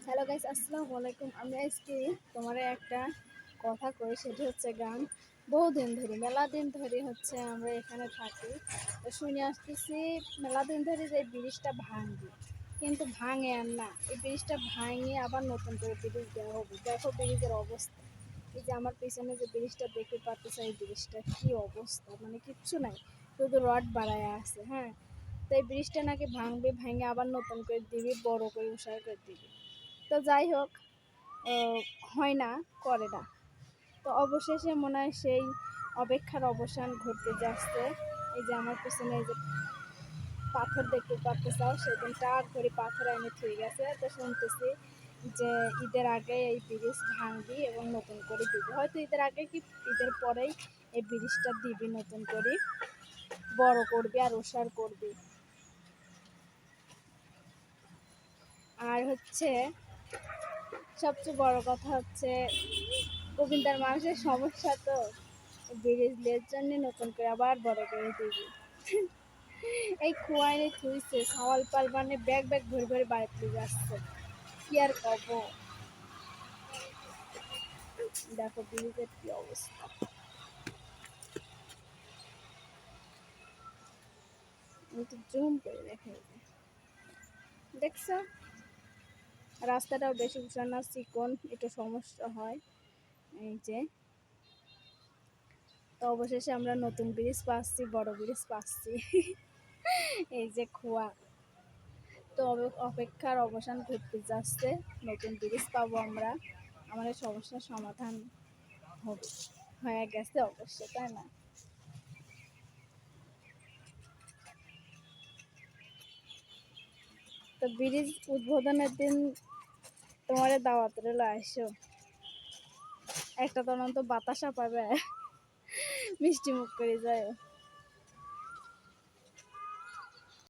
Hello guys, আসসালামু আলাইকুম। আমি আজকে তোমার একটা কথা কই, সেটা হচ্ছে গান। বহুদিন ধরে, মেলা দিন ধরে হচ্ছে আমরা এখানে থাকি। তো শুনে আসতেছি মেলা দিন ধরে যে এই ব্রিজটা ভাঙবে, কিন্তু ভাঙে আর না। এই ব্রিজটা ভাঙিয়ে আবার নতুন করে ব্রিজ দেওয়া হবে। দেখো ব্রিজের অবস্থা। এই যে আমার পিছনে যে ব্রিজটা দেখতে পাচ্ছ, এই ব্রিজটা কি অবস্থা, মানে কিচ্ছু নাই, শুধু রড বাড়ায় আছে। হ্যাঁ, তো এই ব্রিজটা নাকি ভাঙবে, ভেঙে আবার নতুন করে দিবি, বড় করে উষার করে দিবি। তো যাই হোক, হয় না, করে না। তো অবশেষে মনে হয় সেই অপেক্ষার অবসান ঘটতে যাচ্ছে। এই যে আমার পিছনে এই যে পাথর দেখতে পারতে চাও, সেদিন টাক করে পাথর এনে থুয়ে গেছে। তো শুনতেছি যে ঈদের আগে এই ব্রিজ ভাঙবি এবং নতুন করে দিবি। হয়তো ঈদের আগে কি ঈদের পরেই এই ব্রিজটা দিবি, নতুন করে বড় করবি আর ওষার করবি। আর হচ্ছে সবচেয়ে বড় কথা হচ্ছে, গোবিন্দার মানুষের সমস্যা তো ব্রিজ লের জন্য নতুন করে আবার বড় করে দিবি। এই খুয়াইনে থুইছে সাওয়াল পাল, মানে ব্যাগ ব্যাগ ভরে ভরে বাড়িতে যাচ্ছে। কি আর কব, দেখো ব্রিজের কি অবস্থা। আমি তো জুম করে দেখাই, দেখছো রাস্তাটাও বেশি উঁচু না, চিকন, একটু সমস্যা হয়। এই যে, তো অবশেষে আমরা নতুন ব্রিজ পাচ্ছি, বড় ব্রিজ পাচ্ছি। এই যে খোয়া, তো অপেক্ষার অবসান ঘটতে যাচ্ছে। নতুন ব্রিজ পাবো আমরা, আমাদের সমস্যার সমাধান হবে, হয়ে গেছে অবশ্য, তাই না? তো ব্রিজ উদ্বোধনের দিন তোমার দাওয়াত রইল, আসো। একটা তো অনন্ত বাতাসা পাবে, মিষ্টি মুখ করে যায়।